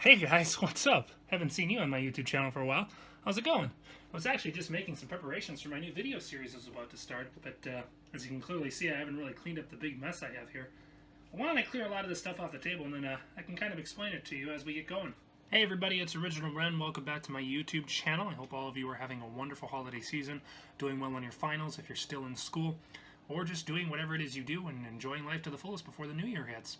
Hey guys, what's up? Haven't seen you on my YouTube channel for a while. How's it going? I was actually just making some preparations for my new video series I was about to start, but as you can clearly see, I haven't really cleaned up the big mess I have here. Why don't I clear a lot of this stuff off the table, and then I can kind of explain it to you as we get going. Hey everybody, it's Original Ren. Welcome back to my YouTube channel. I hope all of you are having a wonderful holiday season, doing well on your finals if you're still in school, or just doing whatever it is you do and enjoying life to the fullest before the new year hits.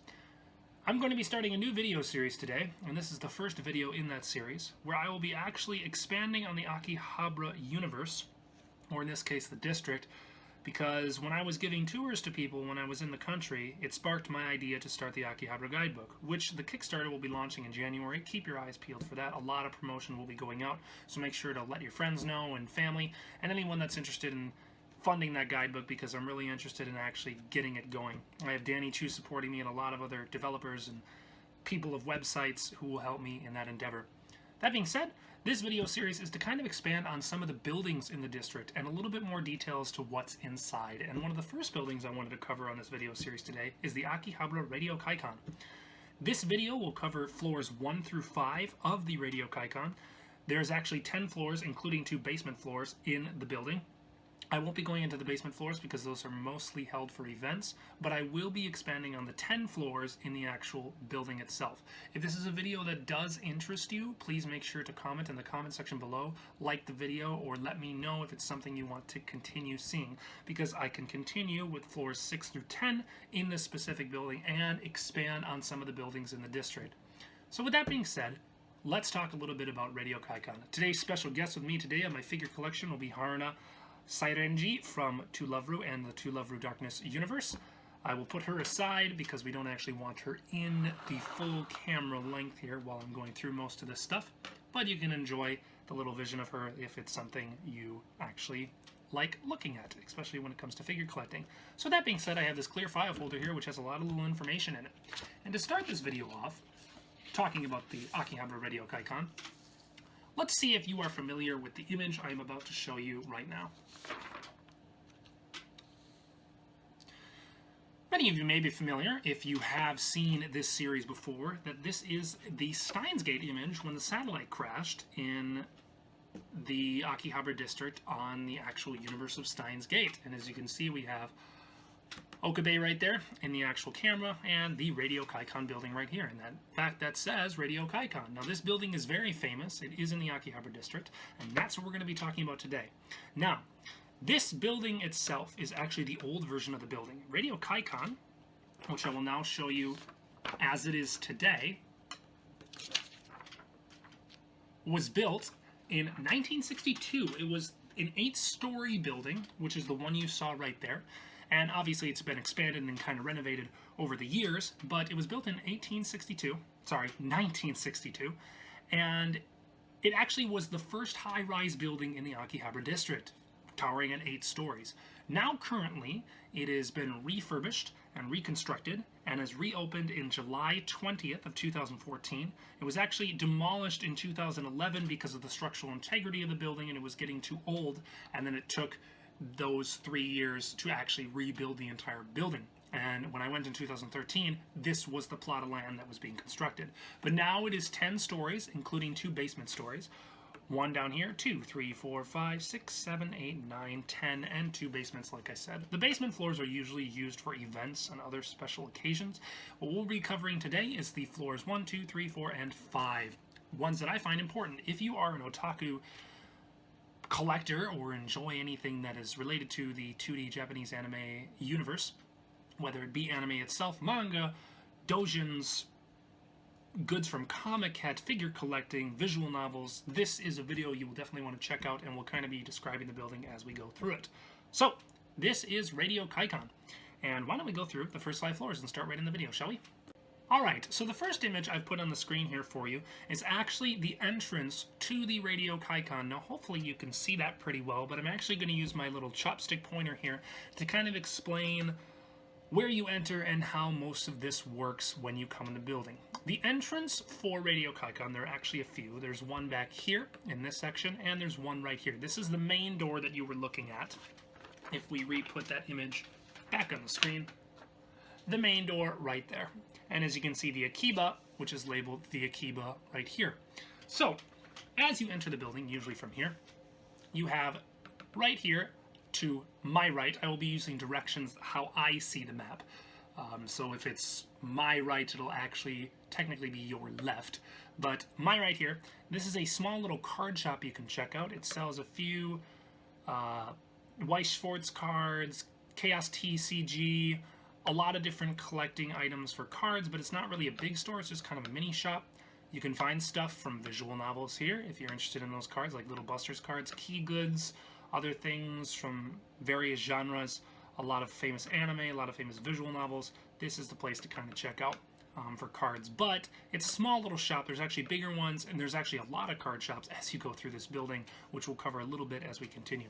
I'm going to be starting a new video series today, and this is the first video in that series, where I will be actually expanding on the Akihabara universe, or in this case the district, because when I was giving tours to people when I was in the country, it sparked my idea to start the Akihabara guidebook, which the Kickstarter will be launching in January. Keep your eyes peeled for that. A lot of promotion will be going out, so make sure to let your friends know and family, and anyone that's interested in funding that guidebook, because I'm really interested in actually getting it going. I have Danny Chu supporting me and a lot of other developers and people of websites who will help me in that endeavor. That being said, this video series is to kind of expand on some of the buildings in the district and a little bit more detail as to what's inside. And one of the first buildings I wanted to cover on this video series today is the Akihabara Radio Kaikan. This video will cover floors 1 through 5 of the Radio Kaikan. There's actually 10 floors, including 2 basement floors in the building. I won't be going into the basement floors because those are mostly held for events, but I will be expanding on the 10 floors in the actual building itself. If this is a video that does interest you, please make sure to comment in the comment section below, like the video, or let me know if it's something you want to continue seeing, because I can continue with floors 6 through 10 in this specific building and expand on some of the buildings in the district. So with that being said, let's talk a little bit about Radio Kaikan. Today's special guest with me today on my figure collection will be Haruna Sairenji from To Love Ru and the To Love Ru Darkness universe. I will put her aside because we don't actually want her in the full camera length here while I'm going through most of this stuff, but you can enjoy the little vision of her if it's something you actually like looking at, especially when it comes to figure collecting. So that being said, I have this clear file folder here which has a lot of little information in it. And to start this video off, talking about the Akihabara Radio Kaikan, let's see if you are familiar with the image I am about to show you right now. Many of you may be familiar, if you have seen this series before, that this is the Steins Gate image when the satellite crashed in the Akihabara district on the actual universe of Steins Gate. And as you can see, we have Okabe right there in the actual camera, and the Radio Kaikan building right here. And that says Radio Kaikan. Now this building is very famous. It is in the Akihabara district, and that's what we're going to be talking about today. Now, this building itself is actually the old version of the building. Radio Kaikan, which I will now show you as it is today, was built in 1962. It was an 8-story building, which is the one you saw right there. And obviously it's been expanded and kind of renovated over the years, but it was built in 1962, and it actually was the first high-rise building in the Akihabara district, towering at 8 stories. Now currently, it has been refurbished and reconstructed and has reopened in July 20th of 2014. It was actually demolished in 2011 because of the structural integrity of the building, and it was getting too old, and then it took those 3 years to actually rebuild the entire building. And when I went in 2013, this was the plot of land that was being constructed. But now it is 10 stories, including 2 basement stories. 1 down here, 2, 3, 4, 5, 6, 7, 8, 9, 10, and 2 basements, like I said. The basement floors are usually used for events and other special occasions. What we'll be covering today is the floors 1, 2, 3, 4, and 5. Ones that I find important. If you are an otaku collector or enjoy anything that is related to the 2D Japanese anime universe, whether it be anime itself, manga, doujins, goods from Comic Cat, figure collecting, visual novels, this is a video you will definitely want to check out, and we'll kind of be describing the building as we go through it. So, this is Radio Kaikan, and why don't we go through the first 5 floors and start right in the video, shall we? Alright, so the first image I've put on the screen here for you is actually the entrance to the Radio Kaikan. Now hopefully you can see that pretty well, but I'm actually going to use my little chopstick pointer here to kind of explain where you enter and how most of this works when you come in the building. The entrance for Radio Kaikan, there are actually a few. There's one back here in this section, and there's one right here. This is the main door that you were looking at. If we re-put that image back on the screen, the main door right there. And as you can see, the Akiba which is labeled the Akiba right here. So, as you enter the building, usually from here, you have right here to my right, I will be using directions how I see the map. So if it's my right, it'll actually technically be your left. But my right here, this is a small little card shop you can check out. It sells a few Weisschwarz cards, Chaos TCG, a lot of different collecting items for cards, but it's not really a big store, it's just kind of a mini shop. You can find stuff from visual novels here if you're interested in those cards, like Little Busters cards, key goods, other things from various genres, a lot of famous anime, a lot of famous visual novels. This is the place to kind of check out for cards. But it's a small little shop. There's actually bigger ones, and there's actually a lot of card shops as you go through this building, which we'll cover a little bit as we continue.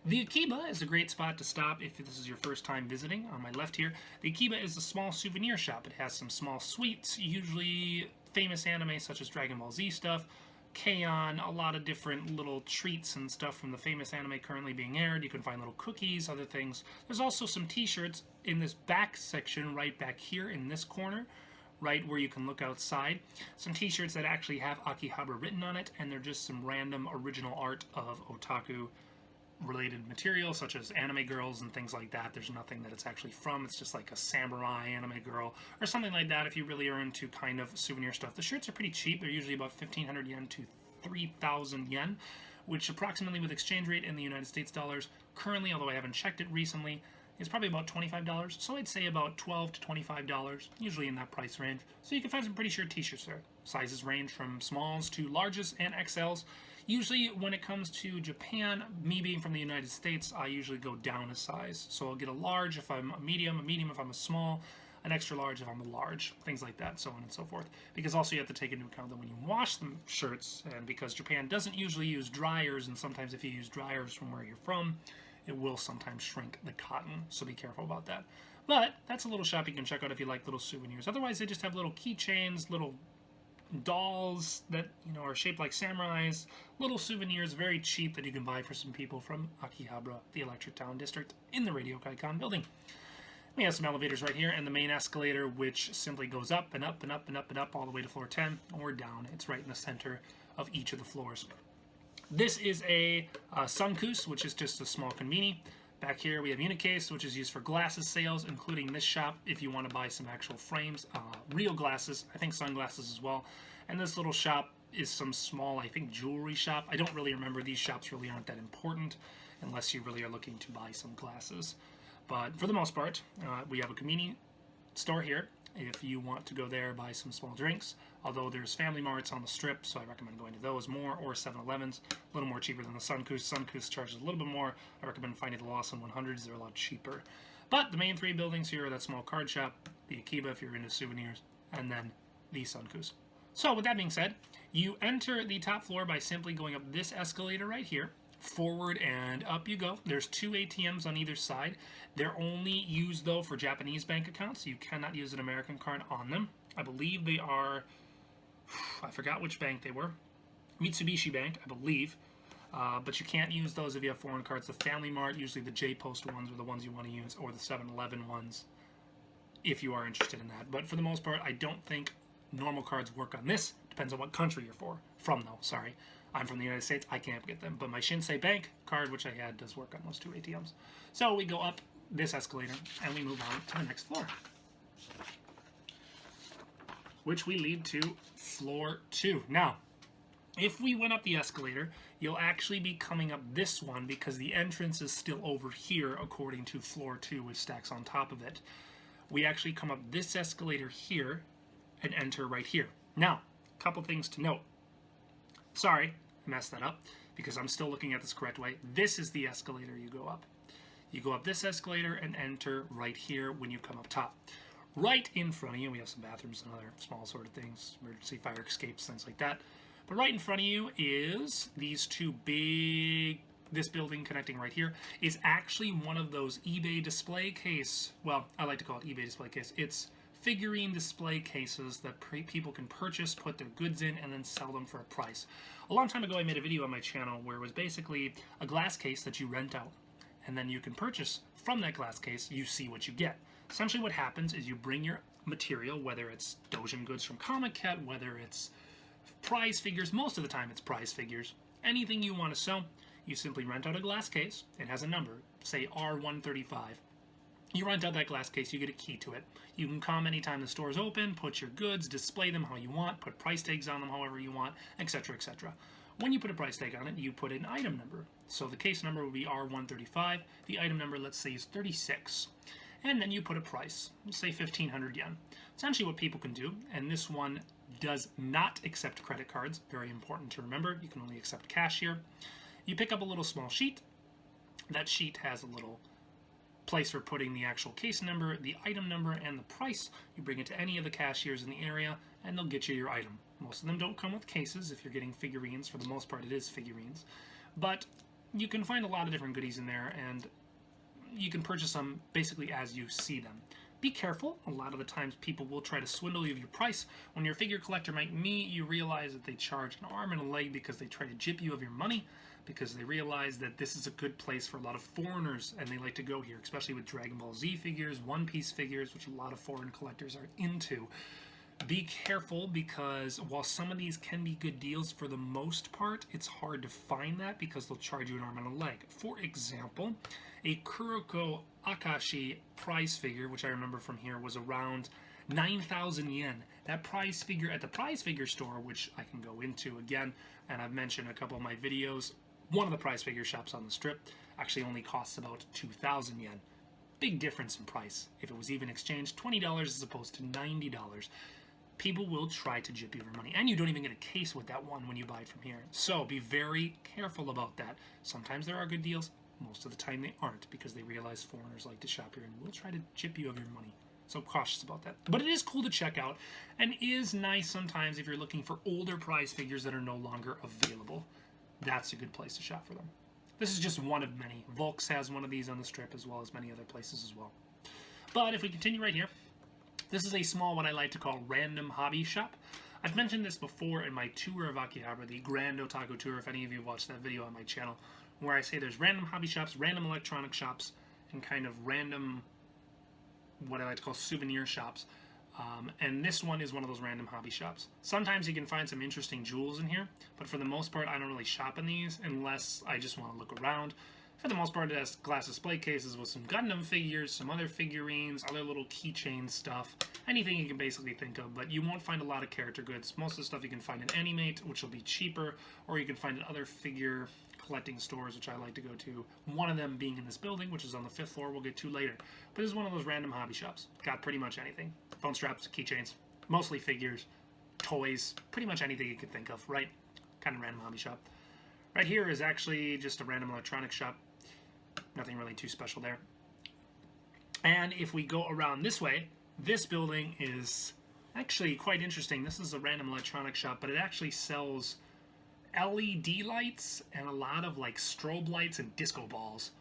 The Akiba is a great spot to stop if this is your first time visiting. On my left here, the Akiba is a small souvenir shop. It has some small sweets, usually famous anime such as Dragon Ball Z stuff, Kaikan, a lot of different little treats and stuff from the famous anime currently being aired. You can find little cookies, other things. There's also some t-shirts in this back section right back here in this corner, right where you can look outside. Some t-shirts that actually have Akihabara written on it, and they're just some random original art of otaku related material such as anime girls and things like that. There's nothing that it's actually from. It's just like a samurai anime girl or something like that if you really are into kind of souvenir stuff. The shirts are pretty cheap. They're usually about 1,500 yen to 3,000 yen, which approximately with exchange rate in the United States dollars currently, although I haven't checked it recently, is probably about $25. So I'd say about $12 to $25, usually in that price range. So you can find some pretty sure t-shirts there. Sizes range from smalls to larges and XLs. Usually when it comes to Japan, me being from the United States, I usually go down a size. So I'll get a large if I'm a medium if I'm a small, an extra large if I'm a large, things like that, so on and so forth. Because also you have to take into account that when you wash the shirts, and because Japan doesn't usually use dryers, and sometimes if you use dryers from where you're from, it will sometimes shrink the cotton, so be careful about that. But that's a little shop you can check out if you like little souvenirs. Otherwise, they just have little keychains, little dolls that are shaped like samurais, little souvenirs, very cheap, that you can buy for some people from Akihabara, the Electric Town District, in the Radio Kaikan building. We have some elevators right here, and the main escalator, which simply goes up and up and up and up and up all the way to floor 10 or down. It's right in the center of each of the floors. This is a sunkus, which is just a small conveni. Back here we have Unicase, which is used for glasses sales, including this shop if you want to buy some actual frames, real glasses, I think sunglasses as well. And this little shop is some small, I think, jewelry shop. I don't really remember. These shops really aren't that important unless you really are looking to buy some glasses. But for the most part, we have a convenience store here if you want to go there, buy some small drinks. Although there's Family Marts on the strip, so I recommend going to those more, or 7-Elevens, a little more cheaper than the Sunkus. Sunkus charges a little bit more. I recommend finding the Lawson 100s, they're a lot cheaper. But the main three buildings here are that small card shop, the Akiba if you're into souvenirs, and then the Sunkus. So with that being said, you enter the top floor by simply going up this escalator right here. Forward and up you go. There's 2 ATMs on either side. They're only used though for Japanese bank accounts. You cannot use an American card on them. I believe they are, I forgot which bank they were. Mitsubishi Bank, I believe. But you can't use those if you have foreign cards. The Family Mart, usually the J-Post ones are the ones you want to use, or the 7-Eleven ones if you are interested in that. But for the most part, I don't think normal cards work on this. Depends on what country you're from though, sorry. I'm from the United States, I can't get them. But my Shinsei Bank card, which I had, does work on those 2 ATMs. So we go up this escalator, and we move on to the next floor, which we lead to floor 2. Now, if we went up the escalator, you'll actually be coming up this one because the entrance is still over here according to floor 2, which stacks on top of it. We actually come up this escalator here and enter right here. Now, a couple things to note. Sorry, I messed that up because I'm still looking at this correct way. This is the escalator you go up. You go up this escalator and enter right here when you come up top. Right in front of you, we have some bathrooms and other small sort of things, emergency fire escapes, things like that. But right in front of you is these 2 big, this building connecting right here is actually one of those eBay display case, well, I like to call it eBay display case. It's figurine display cases that people can purchase, put their goods in, and then sell them for a price. A long time ago I made a video on my channel where it was basically a glass case that you rent out, and then you can purchase from that glass case. You see what you get. Essentially what happens is you bring your material, whether it's Dojin goods from Comic Cat, whether it's prize figures, most of the time it's prize figures. Anything you want to sell, you simply rent out a glass case. It has a number, say R135. You rent out that glass case, you get a key to it. You can come anytime the store is open, put your goods, display them how you want, put price tags on them however you want, etc., etc. When you put a price tag on it, you put an item number. So the case number would be R135. The item number, let's say, is 36. And then you put a price, say 1,500 yen. Essentially what people can do, and this one does not accept credit cards, very important to remember, you can only accept cash here. You pick up a little small sheet. That sheet has a little place for putting the actual case number, the item number, and the price. You bring it to any of the cashiers in the area, and they'll get you your item. Most of them don't come with cases. If you're getting figurines, for the most part it is figurines. But you can find a lot of different goodies in there, and you can purchase them basically as you see them. Be careful. A lot of the times people will try to swindle you of your price. When you're a figure collector like me, you realize that they charge an arm and a leg because they try to gyp you of your money, because they realize that this is a good place for a lot of foreigners, and they like to go here, especially with Dragon Ball Z figures, One Piece figures, which a lot of foreign collectors are into. Be careful, because while some of these can be good deals, for the most part, it's hard to find that because they'll charge you an arm and a leg. For example, a Kuroko Akashi prize figure, which I remember from here, was around 9,000 yen. That prize figure at the prize figure store, which I can go into again, and I've mentioned in a couple of my videos, one of the prize figure shops on the strip actually only costs about 2,000 yen. Big difference in price. If it was even exchanged, $20 as opposed to $90. People will try to gyp you for money, and you don't even get a case with that one when you buy it from here. So be very careful about that. Sometimes there are good deals, most of the time they aren't, because they realize foreigners like to shop here and will try to gyp you of your money. So cautious about that. But it is cool to check out, and is nice sometimes if you're looking for older prize figures that are no longer available. That's a good place to shop for them. This is just one of many. Volks has one of these on the strip, as well as many other places as well. But if we continue right here, this is a small, what I like to call, random hobby shop. I've mentioned this before in my tour of Akihabara, the Grand Otaku Tour, if any of you watched that video on my channel, where I say there's random hobby shops, random electronic shops, and kind of random, what I like to call, souvenir shops. And this one is one of those random hobby shops. Sometimes you can find some interesting jewels in here, but for the most part I don't really shop in these unless I just want to look around. For the most part, it has glass display cases with some Gundam figures, some other figurines, other little keychain stuff, anything you can basically think of, but you won't find a lot of character goods. Most of the stuff you can find in Animate, which will be cheaper, or you can find in other figure collecting stores, which I like to go to. One of them being in this building, which is on the 5th floor, we'll get to later. But this is one of those random hobby shops. Got pretty much anything. Phone straps, keychains, mostly figures, toys, pretty much anything you could think of, right? Kind of random hobby shop. Right here is actually just a random electronics shop. Nothing really too special there. And if we go around this way, this building is actually quite interesting. This is a random electronics shop, but it actually sells LED lights and a lot of like strobe lights and disco balls.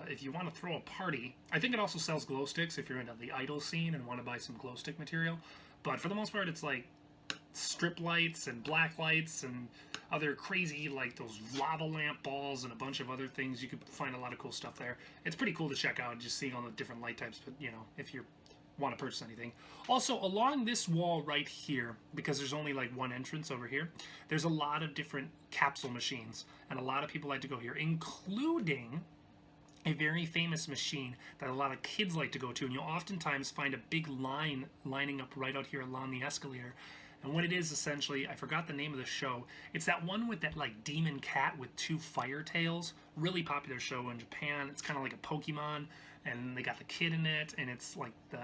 If you want to throw a party, I think it also sells glow sticks if you're into the idol scene and want to buy some glow stick material. But for the most part, it's like strip lights and black lights and other crazy, like those lava lamp balls and a bunch of other things. You could find a lot of cool stuff there. It's pretty cool to check out, just seeing all the different light types, but you know, if you want to purchase anything. Also, along this wall right here, because there's only like one entrance over here, there's a lot of different capsule machines, and a lot of people like to go here, including a very famous machine that a lot of kids like to go to, and you'll oftentimes find a big line lining up right out here along the escalator. And what it is, essentially, I forgot the name of the show. It's that one with that like demon cat with two fire tails. Really popular show in Japan. It's kind of like a Pokemon, and they got the kid in it, and it's like the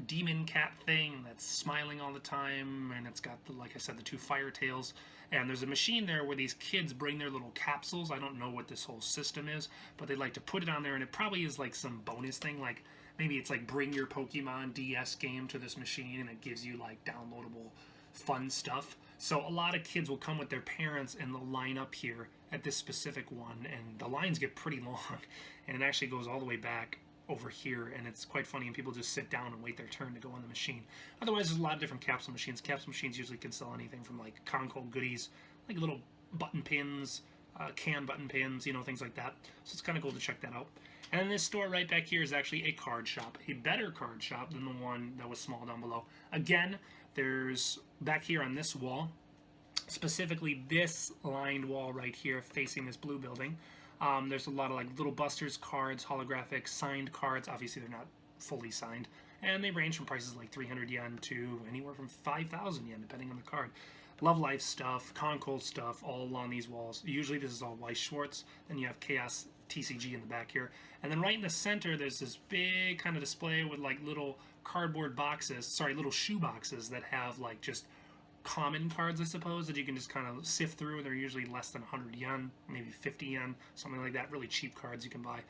demon cat thing that's smiling all the time, and it's got the, like I said, the two fire tails. And there's a machine there where these kids bring their little capsules. I don't know what this whole system is, but they like to put it on there, and it probably is like some bonus thing, like maybe it's like bring your Pokemon DS game to this machine, and it gives you like downloadable fun stuff. So a lot of kids will come with their parents and they'll line up here at this specific one, and the lines get pretty long, and it actually goes all the way back over here, and it's quite funny, and people just sit down and wait their turn to go on the machine. Otherwise, there's a lot of different capsule machines. Capsule machines usually can sell anything from like Conco goodies, like little button pins, can button pins, you know, things like that. So it's kind of cool to check that out. And then this store right back here is actually a card shop, a better card shop than the one that was small down below. Again, there's back here on this wall, specifically this lined wall right here facing this blue building, there's a lot of like little busters cards, holographic, signed cards. Obviously they're not fully signed, and they range from prices like 300 yen to anywhere from 5,000 yen depending on the card. Love Life stuff, Concold stuff, all along these walls. Usually this is all Weiss Schwarz. Then you have Chaos TCG in the back here. And then right in the center, there's this big kind of display with like little cardboard boxes, sorry, little shoe boxes that have like just common cards, I suppose, that you can just kind of sift through. They're usually less than 100 yen, maybe 50 yen, something like that. Really cheap cards you can buy.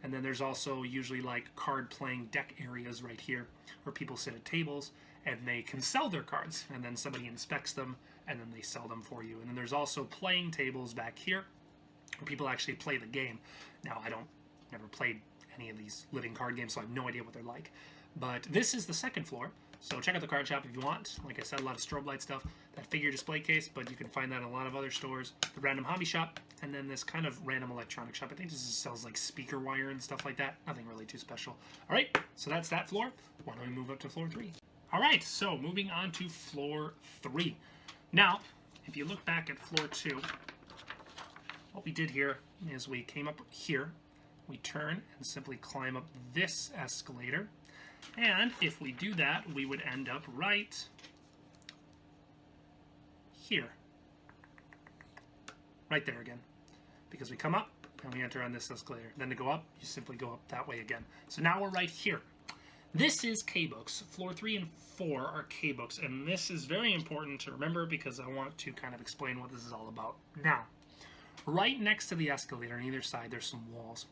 And then there's also usually like card playing deck areas right here where people sit at tables and they can sell their cards, and then somebody inspects them and then they sell them for you. And then there's also playing tables back here where people actually play the game. Now, I never played any of these living card games, so I have no idea what they're like. But this is the second floor, so check out the card shop if you want. Like I said, a lot of strobe light stuff, that figure display case, but you can find that in a lot of other stores. The random hobby shop, and then this kind of random electronic shop. I think this sells like speaker wire and stuff like that. Nothing really too special. All right, so that's that floor. Why don't we move up to floor 3? All right, so moving on to floor 3. Now, if you look back at floor 2, what we did here is we came up here, we turn and simply climb up this escalator, and if we do that, we would end up right here. Right there again. Because we come up and we enter on this escalator. Then to go up, you simply go up that way again. So now we're right here. This is K-Books. Floor 3 and 4 are K-Books, and this is very important to remember because I want to kind of explain what this is all about. Now, right next to the escalator on either side, there's some walls.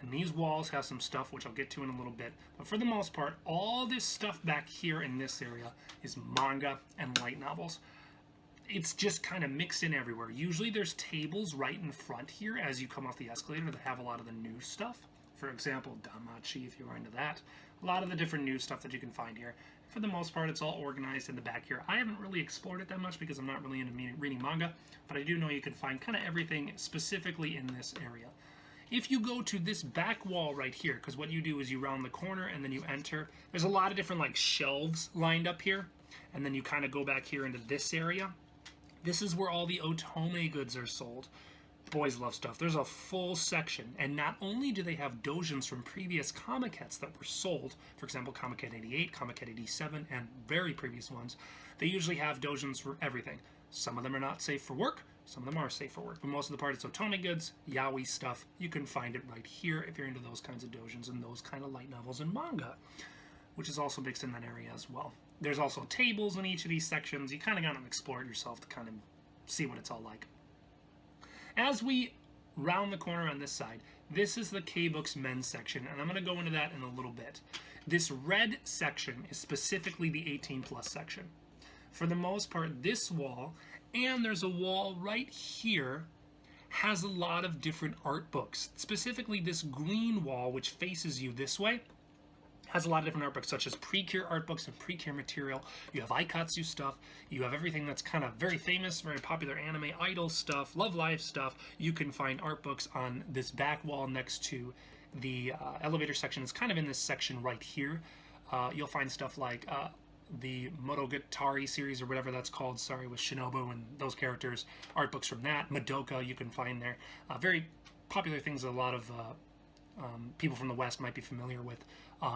And these walls have some stuff, which I'll get to in a little bit. But for the most part, all this stuff back here in this area is manga and light novels. It's just kind of mixed in everywhere. Usually there's tables right in front here as you come off the escalator that have a lot of the new stuff. For example, Danmachi, if you're into that. A lot of the different new stuff that you can find here. For the most part, it's all organized in the back here. I haven't really explored it that much because I'm not really into reading manga, but I do know you can find kind of everything specifically in this area. If you go to this back wall right here, because what you do is you round the corner and then you enter, there's a lot of different like shelves lined up here, and then you kind of go back here into this area. This is where all the otome goods are sold. Boys love stuff. There's a full section, and not only do they have doujins from previous Comic-Cats that were sold, for example, Comic-Cat 88, Comic-Cat 87, and very previous ones, they usually have doujins for everything. Some of them are not safe for work, some of them are safe for work, but most of the part it's otome goods, yaoi stuff. You can find it right here if you're into those kinds of doujins and those kind of light novels and manga, which is also mixed in that area as well. There's also tables in each of these sections. You kind of got to explore it yourself to kind of see what it's all like. As we round the corner on this side, this is the K-Books men's section, and I'm going to go into that in a little bit. This red section is specifically the 18 plus section. For the most part, this wall, and there's a wall right here, has a lot of different art books. Specifically this green wall, which faces you this way, has a lot of different art books, such as Precure art books and Precure material. You have Aikatsu stuff. You have everything that's kind of very famous, very popular anime idol stuff, Love Live stuff. You can find art books on this back wall next to the elevator section. It's kind of in this section right here. You'll find stuff like the Monogatari series or whatever that's called, sorry, with Shinobu and those characters. Art books from that. Madoka you can find there. Very popular things a lot of people from the West might be familiar with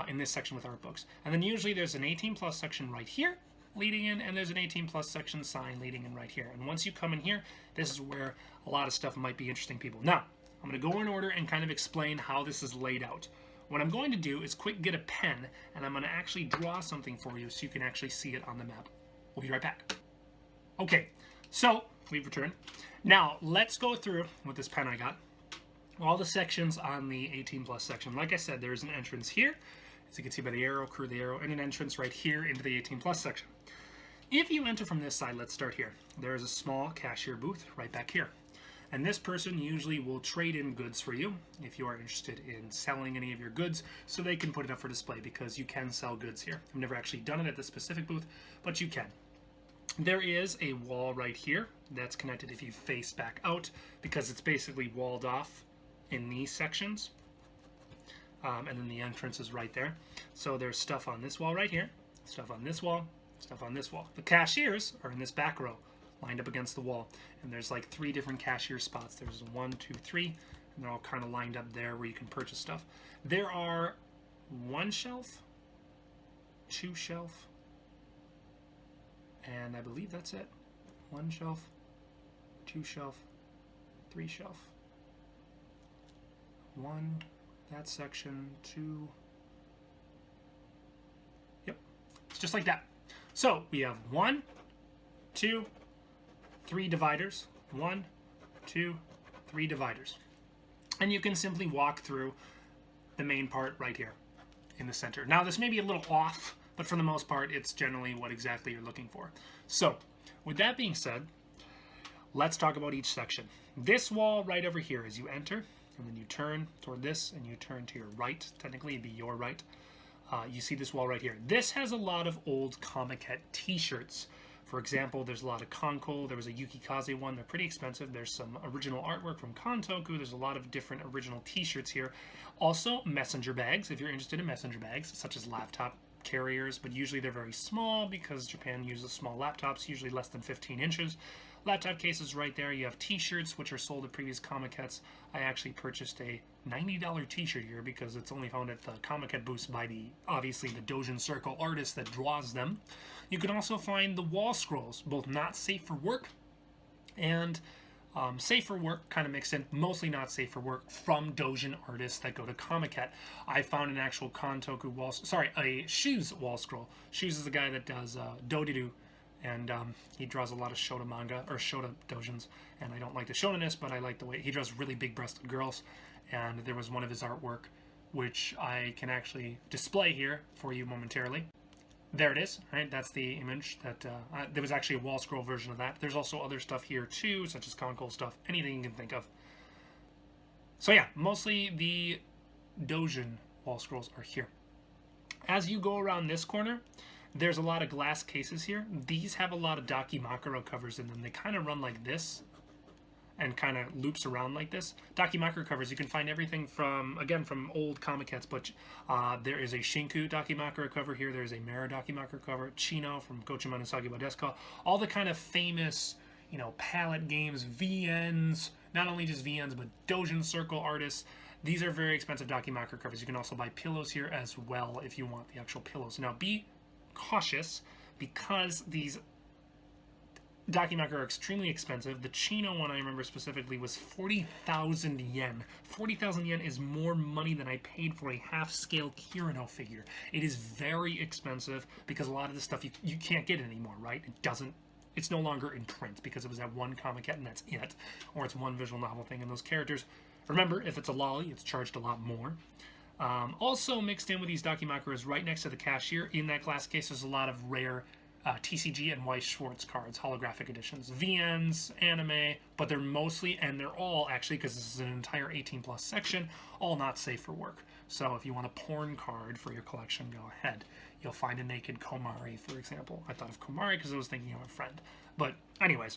in this section with art books. And then usually there's an 18 plus section right here leading in, and there's an 18 plus section sign leading in right here. And once you come in here, this is where a lot of stuff might be interesting people. Now, I'm going to go in order and kind of explain how this is laid out. What I'm going to do is quick get a pen, and I'm going to actually draw something for you so you can actually see it on the map. We'll be right back. Okay, so we've returned. Now, let's go through with this pen I got all the sections on the 18 plus section. Like I said, there's an entrance here, as you can see by the arrow, curve the arrow, and an entrance right here into the 18 plus section. If you enter from this side, let's start here. There is a small cashier booth right back here. And this person usually will trade in goods for you if you are interested in selling any of your goods, so they can put it up for display because you can sell goods here. I've never actually done it at this specific booth, but you can. There is a wall right here that's connected if you face back out, because it's basically walled off in these sections. And then the entrance is right there. So there's stuff on this wall right here, stuff on this wall, stuff on this wall. The cashiers are in this back row, lined up against the wall. And there's like 3 different cashier spots. There's 1, 2, 3, and they're all kind of lined up there where you can purchase stuff. There are 1 shelf, 2 shelf, and I believe that's it. 1 shelf, 2 shelf, 3 shelf. 1, that section, 2. Yep, it's just like that. So we have 1, 2, 3 dividers. 1, 2, 3 dividers. And you can simply walk through the main part right here in the center. Now this may be a little off, but for the most part, it's generally what exactly you're looking for. So with that being said, let's talk about each section. This wall right over here, as you enter, and then you turn toward this, and you turn to your right. Technically, it'd be your right. You see this wall right here. This has a lot of old Comiket t-shirts. For example, there's a lot of Konko. There was a Yukikaze one. They're pretty expensive. There's some original artwork from Kantoku. There's a lot of different original t-shirts here. Also, messenger bags, if you're interested in messenger bags, such as laptop carriers, but usually they're very small because Japan uses small laptops, usually less than 15 inches. Laptop cases right there. You have t-shirts, which are sold at previous Comikets. I actually purchased a $90 t-shirt here because it's only found at the Comiket booths by obviously the Dojin Circle artist that draws them. You can also find the wall scrolls, both not safe for work and safe for work, kind of mixed in, mostly not safe for work, from Dojin artists that go to Comiket. I found an actual Kantoku wall, a Shoes wall scroll. Shoes is the guy that does Dodiru, and he draws a lot of Shota manga, or Shota Dojins, and I don't like the Shonen-ness, but I like the way he draws really big-breasted girls, and there was one of his artwork, which I can actually display here for you momentarily. There it is, right? That's the image that, there was actually a wall scroll version of that. There's also other stuff here too, such as Konko stuff, anything you can think of. So yeah, mostly the Dojin wall scrolls are here. As you go around this corner, there's a lot of glass cases here. These have a lot of Dakimakura covers in them. They kind of run like this and kind of loops around like this. Dakimakura covers, you can find everything from, again, from old Comikets, but there is a Shinku Dakimakura cover here. There's a Mera Dakimakura cover, Chino from Gochiman and Sagiba Desuka. All the kind of famous, you know, palette games, VNs, not only just VNs, but Dojin Circle artists. These are very expensive Dakimakura covers. You can also buy pillows here as well if you want the actual pillows. Now, be cautious because these Dakimakura are extremely expensive. The Chino one I remember specifically was 40,000 yen. 40,000 yen is more money than I paid for a half-scale Kirino figure. It is very expensive because a lot of this stuff you can't get anymore, right? It's no longer in print because it was that one Comiket and that's it. Or it's one visual novel thing, and those characters, remember, if it's a lolly, it's charged a lot more. Also mixed in with these Dakimakuras right next to the cashier, in that glass case, there's a lot of rare TCG and Weiss Schwarz cards, holographic editions. VNs, anime, but they're mostly, and they're all actually, because this is an entire 18 plus section, all not safe for work. So if you want a porn card for your collection, go ahead. You'll find a naked Komari, for example. I thought of Komari because I was thinking of a friend. But anyways,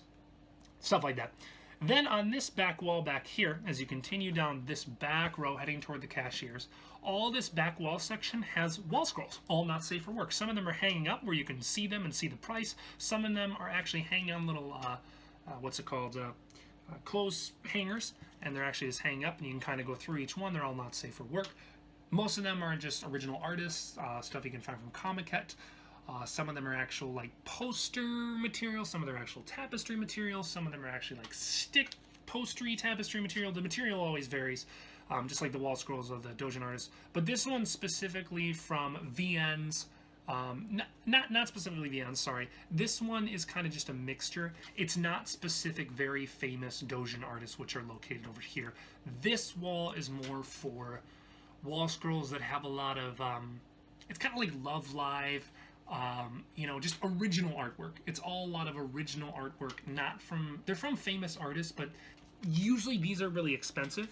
stuff like that. Then on this back wall back here, as you continue down this back row heading toward the cashiers, all this back wall section has wall scrolls, all not safe for work. Some of them are hanging up where you can see them and see the price. Some of them are actually hanging on little, clothes hangers, and they're actually just hanging up, and you can kind of go through each one. They're all not safe for work. Most of them are just original artists, stuff you can find from Comiket. Some of them are actual like poster material, some of them are actual tapestry material, some of them are actually like stick postery tapestry material. The material always varies, just like the wall scrolls of the Dojin artists. But this one's specifically from VNs, not specifically VNs, sorry. This one is kind of just a mixture. It's not specific, very famous Dojin artists, which are located over here. This wall is more for wall scrolls that have a lot of, it's kind of like Love Live, you know, just original artwork. It's all a lot of original artwork, they're from famous artists, but usually these are really expensive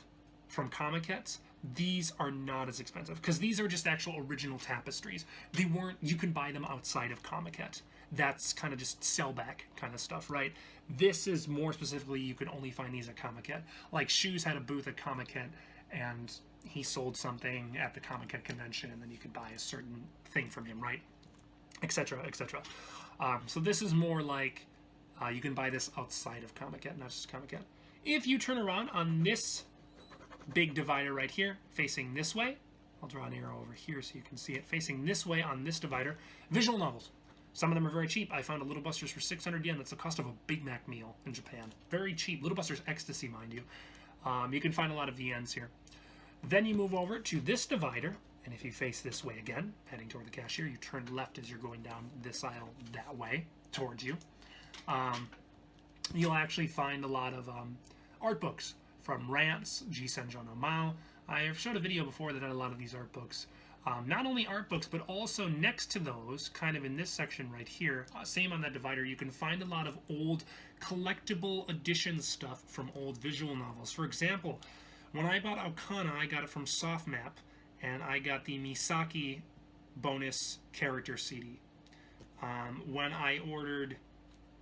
from Comikets. These are not as expensive because these are just actual original tapestries. You can buy them outside of Comiket. that's kind of just sellback kind of stuff, right? This is more specifically, you can only find these at Comic-Con. Like Shoes had a booth at Comic-Con, and he sold something at the Comic-Con convention, and then you could buy a certain thing from him, right? Etc. etc. So this is more like you can buy this outside of Comic-Con, not just Comic-Con. If you turn around on this big divider right here, facing this way, I'll draw an arrow over here so you can see it, facing this way on this divider, visual novels. Some of them are very cheap. I found a Little Busters for 600 yen. That's the cost of a Big Mac meal in Japan. Very cheap. Little Busters Ecstasy, mind you. You can find a lot of VNs here. Then you move over to this divider, and if you face this way again, heading toward the cashier, you turn left as you're going down this aisle that way towards you. You'll actually find a lot of art books from Rants, Jisenjo no Mao. I have showed a video before that had a lot of these art books. Not only art books, but also next to those, kind of in this section right here, same on that divider, you can find a lot of old collectible edition stuff from old visual novels. For example, when I bought Okana, I got it from Softmap, and I got the Misaki bonus character CD. When I ordered...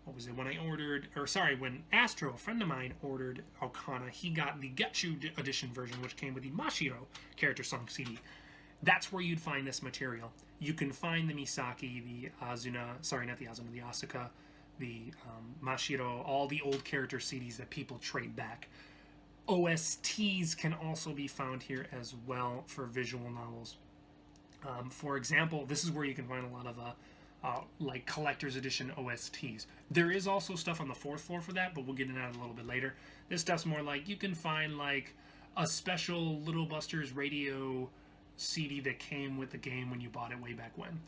when Astro, a friend of mine, ordered Okana, he got the Getchu edition version, which came with the Mashiro character song CD. That's where you'd find this material. You can find the Misaki, the Azuna, sorry, not the Azuna, the Asuka, the Mashiro, all the old character CDs that people trade back. OSTs can also be found here as well for visual novels. For example, this is where you can find a lot of like collector's edition OSTs. There is also stuff on the 4th floor for that, but we'll get into that a little bit later. This stuff's more like you can find like a special Little Busters radio CD that came with the game when you bought it way back when.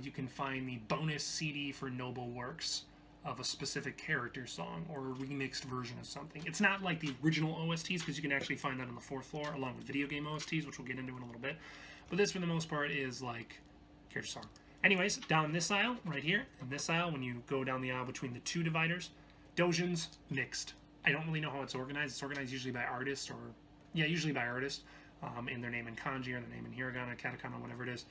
You can find the bonus CD for Noble Works of a specific character song or a remixed version of something. It's not like the original OSTs, because you can actually find that on the 4th floor along with video game OSTs, which we'll get into in a little bit. But this, for the most part, is like character song. Anyways, down this aisle, right here, in this aisle, when you go down the aisle between the two dividers, doujins, mixed. I don't really know how it's organized. It's organized usually by artist, or, yeah, usually by artist, in their name in kanji, or their name in hiragana, katakana, whatever it is.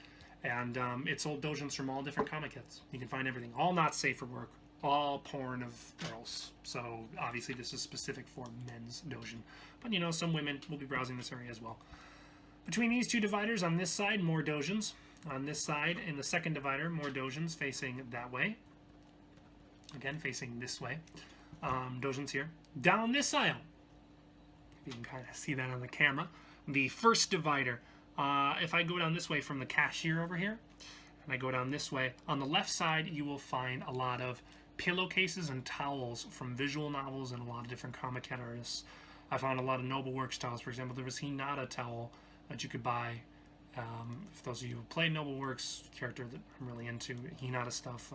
And it's old doujins from all different comic kits. You can find everything. All not safe for work. All porn of girls. So, obviously, this is specific for men's doujin. But, you know, some women will be browsing this area as well. Between these two dividers, on this side, more doujins. On this side, in the second divider, more doujins facing that way. Again, facing this way. Doujins here. Down this aisle, you can kind of see that on the camera. The first divider, if I go down this way from the cashier over here, and I go down this way, on the left side, you will find a lot of pillowcases and towels from visual novels and a lot of different comic cat artists. I found a lot of Noble Works towels. For example, there was Hinata towel that you could buy. If those of you who play Noble Works, character that I'm really into, Hinata stuff,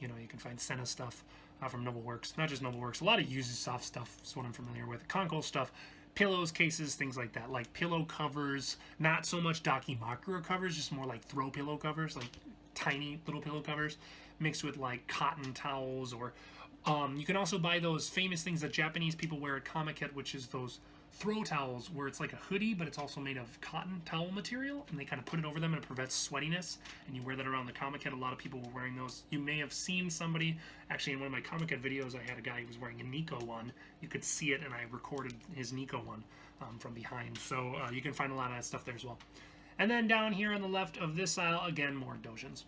you know, you can find Senna stuff from Noble Works. Not just Noble Works, a lot of Ubisoft stuff is what I'm familiar with. Konko stuff, pillows, cases, things like that. Like pillow covers, not so much Dakimakura covers, just more like throw pillow covers, like tiny little pillow covers, mixed with like cotton towels, or you can also buy those famous things that Japanese people wear at Comic-Con, which is those throw towels where it's like a hoodie, but it's also made of cotton towel material, and they kind of put it over them and it prevents sweatiness, and you wear that around the Comic-Con. A lot of people were wearing those. You may have seen somebody, actually in one of my Comic-Con videos, I had a guy who was wearing a Nico one. You could see it, and I recorded his Nico one from behind, so you can find a lot of that stuff there as well. And then down here on the left of this aisle, again, more doujins.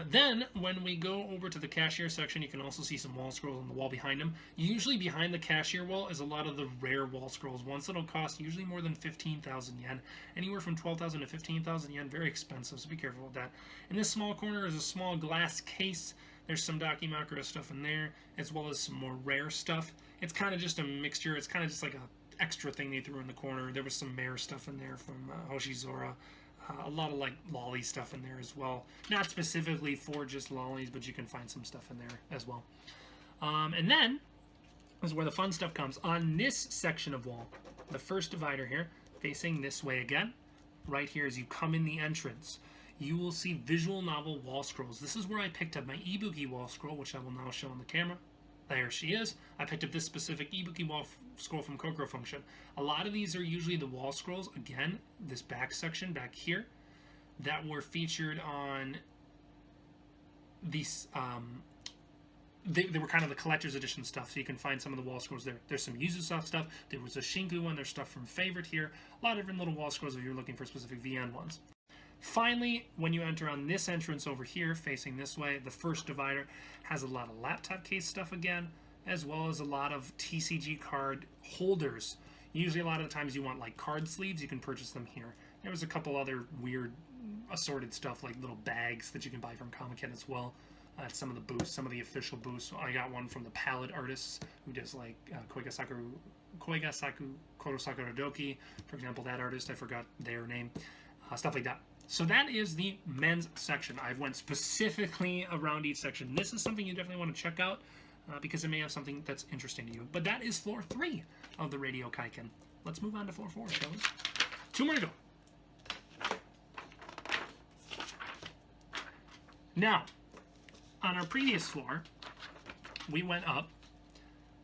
Then, when we go over to the cashier section, you can also see some wall scrolls on the wall behind them. Usually behind the cashier wall is a lot of the rare wall scrolls, ones that'll cost usually more than 15,000 yen. Anywhere from 12,000 to 15,000 yen, very expensive, so be careful with that. In this small corner is a small glass case. There's some Dakimakura stuff in there, as well as some more rare stuff. It's kind of just a mixture. It's kind of just like a extra thing they threw in the corner. There was some Mare stuff in there from Hoshizora. A lot of like lolly stuff in there as well. Not specifically for just lollies, but you can find some stuff in there as well. And then is where the fun stuff comes. On this section of wall, the first divider here, facing this way again, right here as you come in the entrance, you will see visual novel wall scrolls. This is where I picked up my Ibuki wall scroll, which I will now show on the camera. There she is. I picked up this specific Ibuki wall scroll from Kokoro Function. A lot of these are usually the wall scrolls, again, this back section back here, that were featured on these they were kind of the collector's edition stuff, so you can find some of the wall scrolls there. There's some Yuzu Soft stuff. There was a Shinku one. There's stuff from Favorite here. A lot of different little wall scrolls if you're looking for specific VN ones. Finally, when you enter on this entrance over here, facing this way, the first divider has a lot of laptop case stuff again, as well as a lot of TCG card holders. Usually a lot of the times you want like card sleeves, you can purchase them here. There was a couple other weird assorted stuff like little bags that you can buy from Comic-Con as well. Some of the booths, some of the official booths. I got one from the palette artists who does like Koigasaku Korosakura Doki, for example, that artist, I forgot their name, stuff like that. So that is the men's section. I've went specifically around each section. This is something you definitely want to check out because it may have something that's interesting to you. But that is floor 3 of the Radio Kaikan. Let's move on to floor 4, shall we? 2 more to go. Now, on our previous floor, we went up.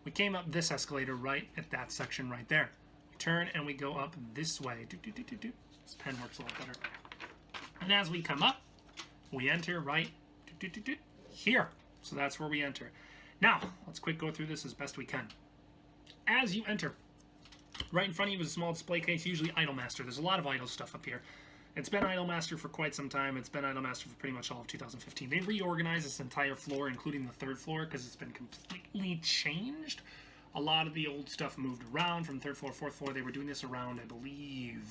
We came up this escalator right at that section right there. We turn and we go up this way. This pen works a lot better. And as we come up, we enter right here. So that's where we enter. Now, let's quick go through this as best we can. As you enter, right in front of you is a small display case, usually Idolmaster. There's a lot of Idol stuff up here. It's been Idolmaster for quite some time. It's been Idolmaster for pretty much all of 2015. They reorganized this entire floor, including the 3rd floor, because it's been completely changed. A lot of the old stuff moved around from 3rd floor, 4th floor. They were doing this around, I believe,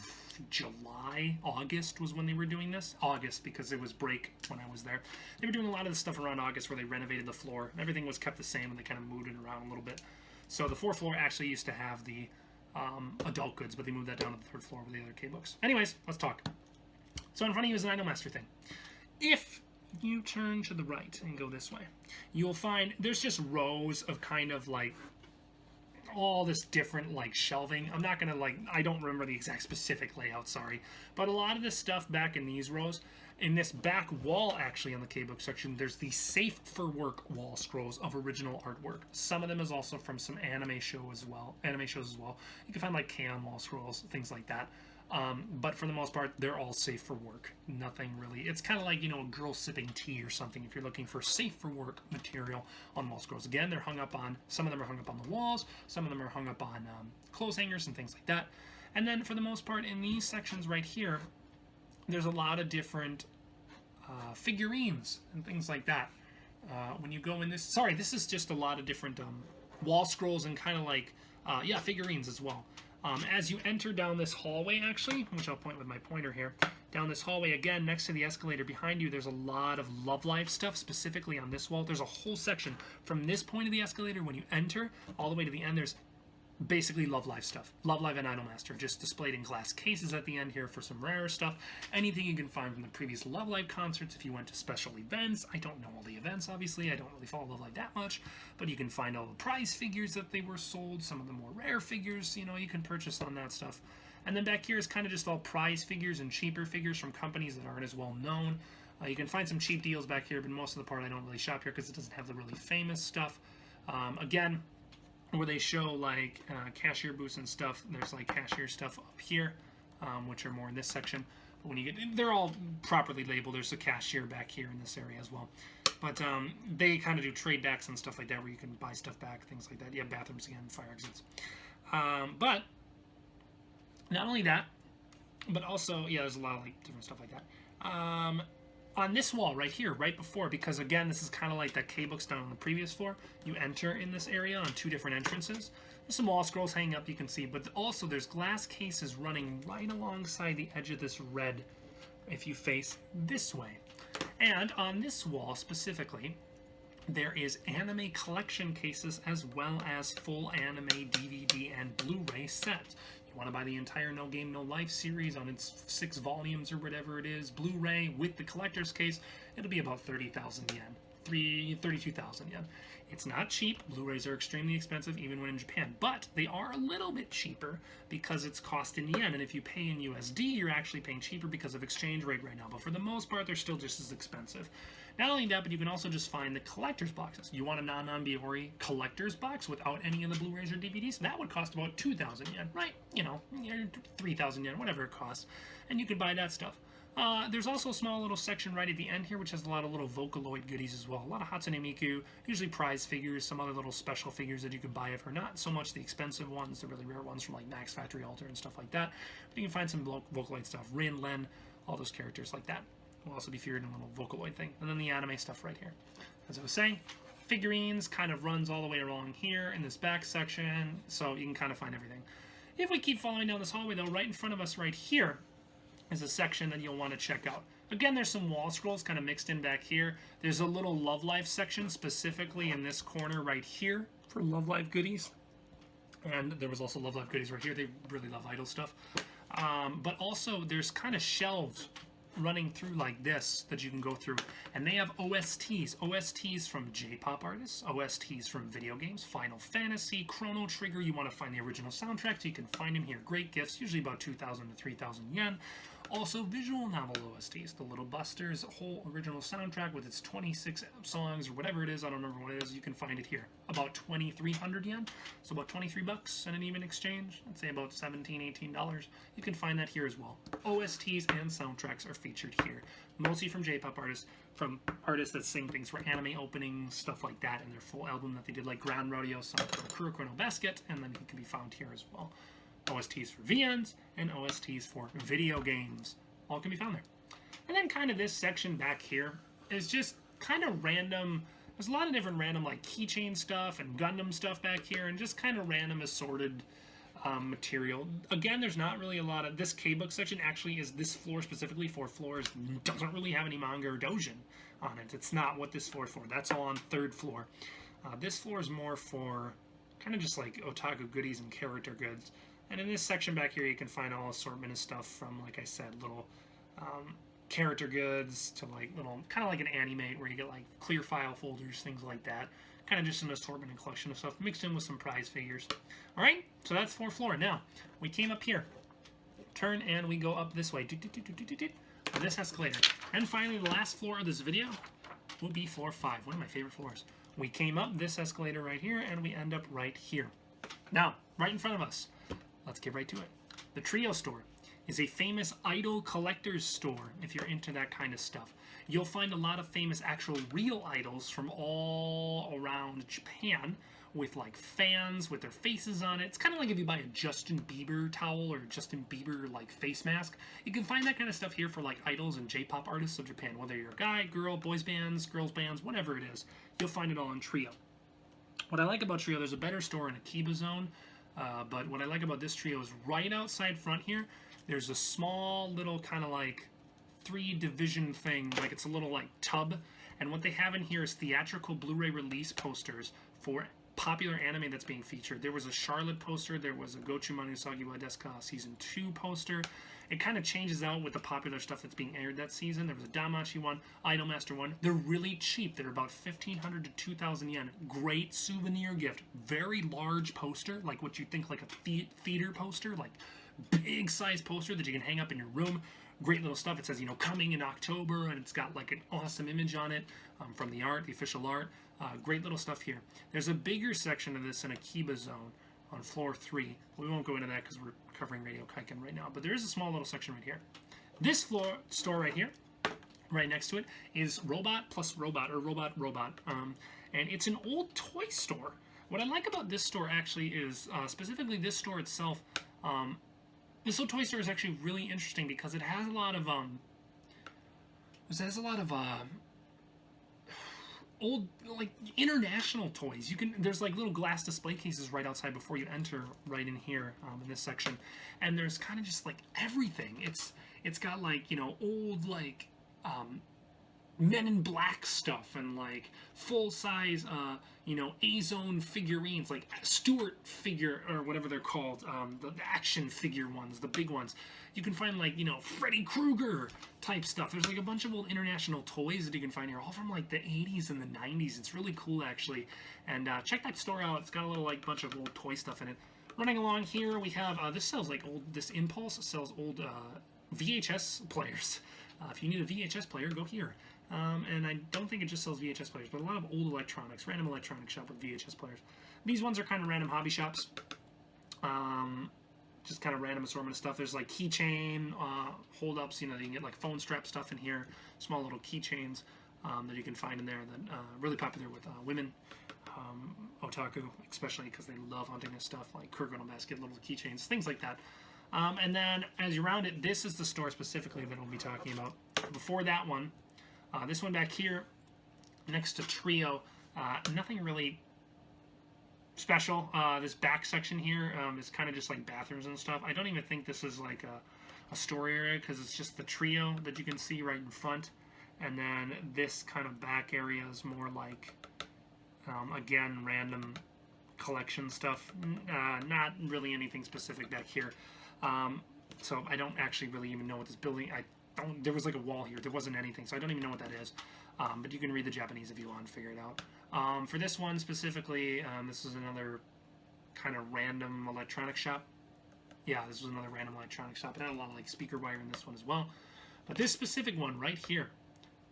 July, August was when they were doing this. August, because it was break when I was there. They were doing a lot of this stuff around August where they renovated the floor. Everything was kept the same, and they kind of moved it around a little bit. So the 4th floor actually used to have the adult goods, but they moved that down to the 3rd floor with the other K-books. Anyways, let's talk. So in front of you is an Idolmaster thing. If you turn to the right and go this way, you'll find there's just rows of kind of like all this different like shelving. I'm not gonna I don't remember the exact specific layout, sorry. But a lot of this stuff back in these rows, in this back wall actually on the K-book section, there's the Safe for Work wall scrolls of original artwork. Some of them is also from some anime shows as well. You can find like K-On wall scrolls, things like that. But for the most part, they're all safe for work. Nothing really. It's kind of like, you know, a girl sipping tea or something if you're looking for safe for work material on wall scrolls. Again, they're hung up on, some of them are hung up on the walls, some of them are hung up on clothes hangers and things like that. And then for the most part, in these sections right here, there's a lot of different figurines and things like that. When you go in this, sorry, this is just a lot of different wall scrolls and kind of like, figurines as well. As you enter down this hallway, actually, which I'll point with my pointer here, down this hallway again, next to the escalator behind you, there's a lot of Love Live stuff, specifically on this wall. There's a whole section from this point of the escalator, when you enter, all the way to the end, there's basically Love Live stuff. Love Live and Idolmaster, just displayed in glass cases at the end here for some rarer stuff. Anything you can find from the previous Love Live concerts if you went to special events. I don't know all the events, obviously. I don't really follow Love Live that much, but you can find all the prize figures that they were sold, some of the more rare figures, you know, you can purchase on that stuff. And then back here is kind of just all prize figures and cheaper figures from companies that aren't as well known. You can find some cheap deals back here, but most of the part I don't really shop here because it doesn't have the really famous stuff. Again, where they show like cashier booths and stuff, there's like cashier stuff up here, which are more in this section. But when you get, they're all properly labeled. There's a cashier back here in this area as well. But they kind of do trade backs and stuff like that, where you can buy stuff back, things like that. You have bathrooms again, fire exits. But not only that, but also, yeah, there's a lot of like different stuff like that. On this wall right here, right before, because again, this is kind of like that K-books down on the previous floor. You enter in this area on 2 different entrances. There's some wall scrolls hanging up, you can see, but also there's glass cases running right alongside the edge of this red if you face this way. And on this wall specifically, there is anime collection cases as well as full anime DVD and Blu-ray sets. You want to buy the entire No Game No Life series on its 6 volumes or whatever it is, Blu-ray with the collector's case, it'll be about 30,000 yen. 32,000 yen. It's not cheap. Blu-rays are extremely expensive even when in Japan, but they are a little bit cheaper because it's cost in yen, and if you pay in USD, you're actually paying cheaper because of exchange rate right now, but for the most part, they're still just as expensive. Not only that, but you can also just find the collector's boxes. You want a non-Biori collector's box without any of the Blu-rays or DVDs? That would cost about 2,000 yen, right? You know, 3,000 yen, whatever it costs, and you can buy that stuff. There's also a small little section right at the end here, which has a lot of little Vocaloid goodies as well. A lot of Hatsune Miku, usually prize figures, some other little special figures that you can buy if or not so much the expensive ones, the really rare ones from like Max Factory Alter and stuff like that. But you can find some Vocaloid stuff. Rin, Len, all those characters like that will also be featured in a little Vocaloid thing. And then the anime stuff right here. As I was saying, figurines kind of runs all the way along here in this back section, so you can kind of find everything. If we keep following down this hallway, though, right in front of us right here is a section that you'll want to check out. Again, there's some wall scrolls kind of mixed in back here. There's a little Love Life section, specifically in this corner right here for Love Life goodies. And there was also Love Life goodies right here. They really love idol stuff. But also, there's kind of shelves running through like this that you can go through, and they have OSTs from J-pop artists, OSTs from video games, Final Fantasy, Chrono Trigger. You want to find the original soundtrack, so you can find them here. Great gifts, usually about 2,000 to 3,000 yen. Also visual novel OSTs, the Little Busters whole original soundtrack with its 26 songs or whatever it is, I don't remember what it is. You can find it here, about 2,300 yen, so about 23 bucks in an even exchange. I'd say about $17, $18. You can find that here as well. OSTs and soundtracks are featured here, mostly from J-pop artists, from artists that sing things for anime openings, stuff like that, in their full album that they did, like Grand Rodeo song from Kuroko no Basket, and then it can be found here as well. OSTs for VNs and OSTs for video games. All can be found there. And then kind of this section back here is just kind of random. There's a lot of different random like keychain stuff and Gundam stuff back here, and just kind of random assorted material. Again, there's not really a lot of... This K-Book section actually is this floor specifically for floors. Doesn't really have any manga or doujin on it. It's not what this floor is for. That's all on third floor. This floor is more for kind of just like otaku goodies and character goods. And in this section back here, you can find all assortment of stuff from, like I said, little character goods to like little, kind of like an Animate where you get like clear file folders, things like that. Kind of just an assortment and collection of stuff mixed in with some prize figures. All right, so that's fourth floor. Now, we came up here, turn, and we go up this way. On this escalator. And finally, the last floor of this video will be floor 5, one of my favorite floors. We came up this escalator right here, and we end up right here. Now, right in front of us, let's get right to it. The Trio store is a famous idol collector's store if you're into that kind of stuff. You'll find a lot of famous actual real idols from all around Japan with like fans with their faces on it. It's kind of like if you buy a Justin Bieber towel or Justin Bieber like face mask. You can find that kind of stuff here for like idols and J-pop artists of Japan. Whether you're a guy, girl, boys bands, girls bands, whatever it is, you'll find it all in Trio. What I like about Trio, there's a better store in Akiba Zone. But what I like about this Trio is right outside front here, there's a small little kind of like 3-division thing, like it's a little like tub, and what they have in here is theatrical Blu-ray release posters for popular anime that's being featured. There was a Charlotte poster, there was a Gochumanu Usagi wa Desu Ka Season 2 poster. It kind of changes out with the popular stuff that's being aired that season. There was a Damachi one, Idolmaster one. They're really cheap. They're about 1,500 to 2,000 yen. Great souvenir gift. Very large poster, like what you think like a theater poster, like big size poster that you can hang up in your room. Great little stuff. It says, you know, coming in October, and it's got like an awesome image on it from the art, the official art. Great little stuff here. There's a bigger section of this in Akiba Zone on floor 3. We won't go into that because we're covering Radio Kaikan right now, but there is a small little section right here. This floor store right here, right next to it, is Robot plus Robot, or Robot Robot, and it's an old toy store. What I like about this store actually is, specifically this store itself, this little toy store is actually really interesting because it has a lot of, old, like, international toys. There's like little glass display cases right outside before you enter right in here, in this section, and there's kind of just like everything. It's got like, you know, old like Men in Black stuff and like full size you know, A-Zone figurines, like Stuart figure or whatever they're called, the action figure ones, the big ones. You can find like, you know, Freddy Krueger type stuff. There's like a bunch of old international toys that you can find here, all from like the 80s and the 90s. It's really cool actually. And check that store out. It's got a little like bunch of old toy stuff in it. Running along here, we have this sells like old. This Impulse sells old VHS players. If you need a VHS player, go here. And I don't think it just sells VHS players, but a lot of old electronics, random electronic shop with VHS players. These ones are kind of random hobby shops. just kind of random assortment of stuff. There's like keychain hold-ups. You know, you can get like phone strap stuff in here, small little keychains that you can find in there. That really popular with women, otaku, especially because they love hunting this stuff, like Kurgono basket, little keychains, things like that. And then as you round it, this is the store specifically that we'll be talking about. Before that one, this one back here, next to Trio, nothing really special. This back section here is kind of just like bathrooms and stuff. I don't even think this is like a store area because it's just the Trio that you can see right in front. And then this kind of back area is more like, again, random collection stuff. Not really anything specific back here. So I don't actually really even know what this building, there was like a wall here. There wasn't anything, so I don't even know what that is. But you can read the Japanese if you want to figure it out. For this one specifically, this is another kind of random electronic shop. Yeah, this was another random electronic shop. It had a lot of like speaker wire in this one as well. But this specific one right here,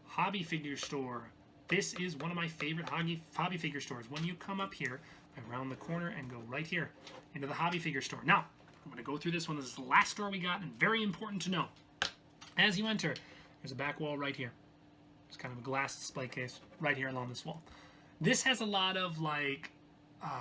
hobby figure store. This is one of my favorite hobby figure stores. When you come up here, around the corner and go right here into the hobby figure store. Now, I'm going to go through this one. This is the last store we got, and very important to know. As you enter, there's a back wall right here. It's kind of a glass display case right here along this wall. This has a lot of like,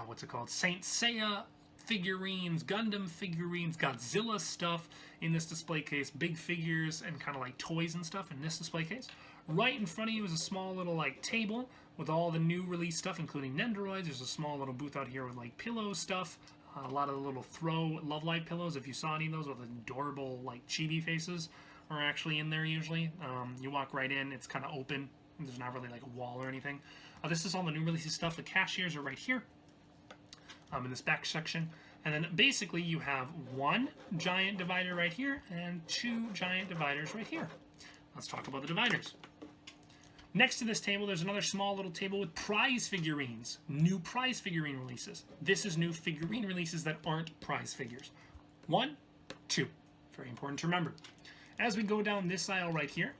what's it called? Saint Seiya figurines, Gundam figurines, Godzilla stuff in this display case, big figures and kind of like toys and stuff in this display case. Right in front of you is a small little like table with all the new release stuff, including Nendoroids. There's a small little booth out here with like pillow stuff. A lot of the little throw Love Live pillows, if you saw any of those with adorable like chibi faces, are actually in there usually. You walk right in, it's kind of open. There's not really like a wall or anything. This is all the new releases stuff. The cashiers are right here in this back section. And then basically you have one giant divider right here and two giant dividers right here. Let's talk about the dividers. Next to this table, there's another small little table with prize figurines, new prize figurine releases. This is new figurine releases that aren't prize figures. 1, 2, very important to remember. As we go down this aisle right here,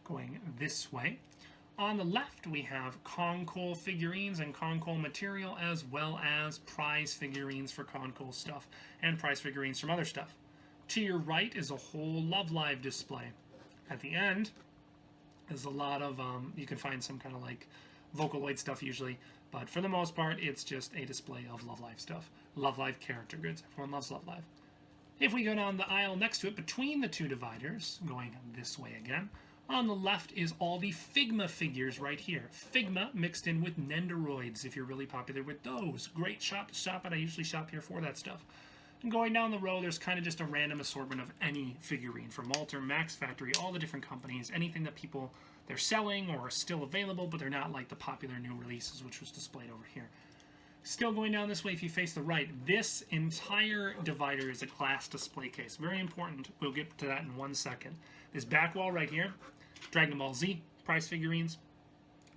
going this way, on the left we have Concole figurines and Concole material, as well as prize figurines for Concole stuff and prize figurines from other stuff. To your right is a whole Love Live display. At the end, there's a lot of, you can find some kind of like Vocaloid stuff usually, but for the most part, it's just a display of Love Live stuff. Love Live character goods. Everyone loves Love Live. If we go down the aisle next to it, between the two dividers, going this way again, on the left is all the Figma figures right here. Figma mixed in with Nendoroids, if you're really popular with those. Great shop to shop at. I usually shop here for that stuff. And going down the row, there's kind of just a random assortment of any figurine, from Alter, Max Factory, all the different companies, anything that people, they're selling or are still available, but they're not like the popular new releases, which was displayed over here. Still going down this way, if you face the right, this entire divider is a glass display case. Very important. We'll get to that in 1 second. This back wall right here, Dragon Ball Z prize figurines,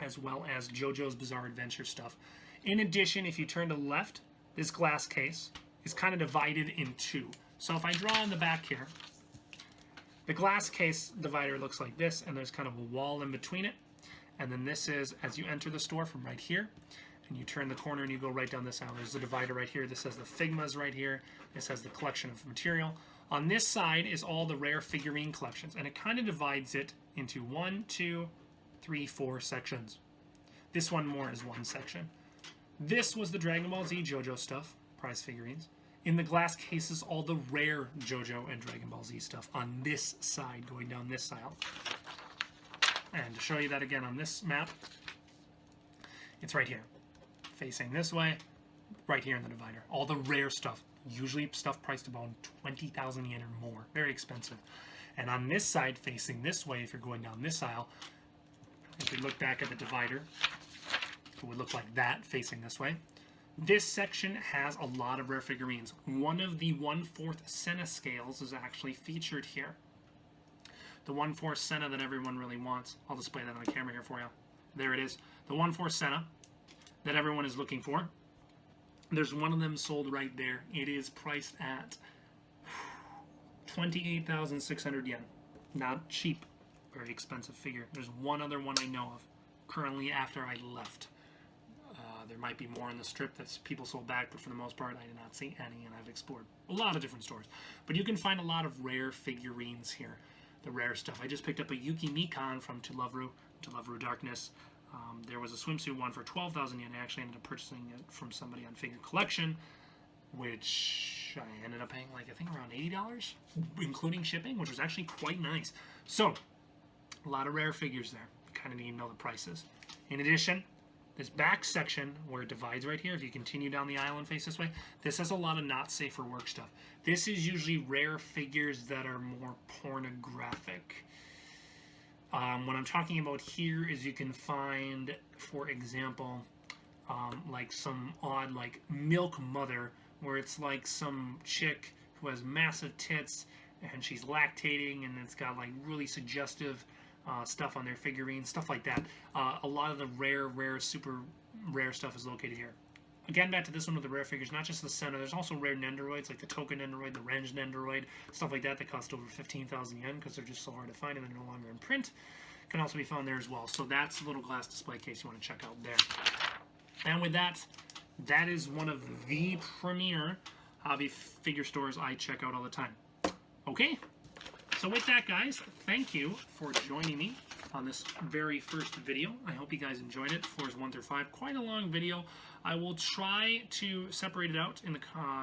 as well as JoJo's Bizarre Adventure stuff. In addition, if you turn to the left, this glass case is kind of divided in two. So if I draw on the back here, the glass case divider looks like this, and there's kind of a wall in between it. And then this is, as you enter the store from right here, and you turn the corner and you go right down this aisle, there's the divider right here. This has the Figmas right here. This has the collection of material. On this side is all the rare figurine collections, and it kind of divides it into 1, 2, 3, 4 sections. This one more is one section. This was the Dragon Ball Z JoJo stuff, prize figurines. In the glass cases, all the rare JoJo and Dragon Ball Z stuff on this side, going down this aisle. And to show you that again on this map, it's right here. Facing this way, right here in the divider. All the rare stuff, usually stuff priced about 20,000 yen or more. Very expensive. And on this side, facing this way, if you're going down this aisle, if we look back at the divider, it would look like that, facing this way. This section has a lot of rare figurines. One of the 1/4 Senna scales is actually featured here. The 1/4 Senna that everyone really wants. I'll display that on the camera here for you. There it is. The 1/4 Senna that everyone is looking for. There's one of them sold right there. It is priced at 28,600 yen. Not cheap. Very expensive figure. There's one other one I know of currently after I left There might be more in the strip that's people sold back, but for the most part, I did not see any, and I've explored a lot of different stores. But you can find a lot of rare figurines here, the rare stuff. I just picked up a Yuki Mikan from To Love Ru Darkness. There was a swimsuit one for 12,000 yen. I actually ended up purchasing it from somebody on Figure Collection, which I ended up paying like I think around $80, including shipping, which was actually quite nice. So, a lot of rare figures there. Kind of need to know the prices. In addition, this back section where it divides right here, if you continue down the aisle and face this way, this has a lot of not safe for work stuff. This is usually rare figures that are more pornographic. What I'm talking about here is you can find, for example, like some odd like Milk Mother, where it's like some chick who has massive tits and she's lactating, and it's got like really suggestive stuff on their figurines, stuff like that. A lot of the rare, super rare stuff is located here. Again, back to this one with the rare figures, not just the center. There's also rare Nendoroids, like the Token Nendoroid, the Renge Nendoroid, stuff like that cost over 15,000 yen because they're just so hard to find and they're no longer in print. Can also be found there as well. So that's a little glass display case you want to check out there. And with that, that is one of the premier hobby figure stores I check out all the time. Okay? So with that, guys, thank you for joining me on this very first video. I hope you guys enjoyed it. Floors 1 through 5, quite a long video. I will try to separate it out in the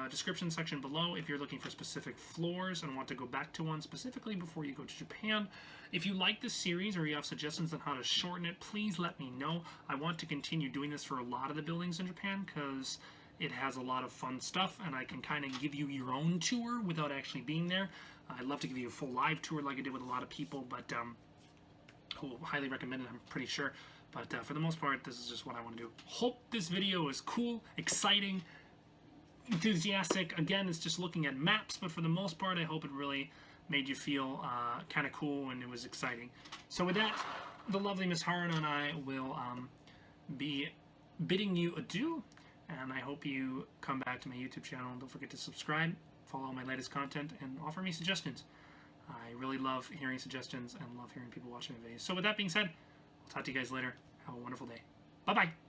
description section below if you're looking for specific floors and want to go back to one specifically before you go to Japan. If you like this series or you have suggestions on how to shorten it, please let me know. I want to continue doing this for a lot of the buildings in Japan because it has a lot of fun stuff and I can kind of give you your own tour without actually being there. I'd love to give you a full live tour like I did with a lot of people, but who highly recommend it, I'm pretty sure. But for the most part, this is just what I want to do. Hope this video is cool, exciting, enthusiastic. Again, it's just looking at maps, but for the most part, I hope it really made you feel kind of cool and it was exciting. So with that, the lovely Miss Haruna and I will be bidding you adieu, and I hope you come back to my YouTube channel. Don't forget to subscribe, follow all my latest content, and offer me suggestions. I really love hearing suggestions and love hearing people watching my videos. So with that being said, I'll talk to you guys later. Have a wonderful day. Bye-bye.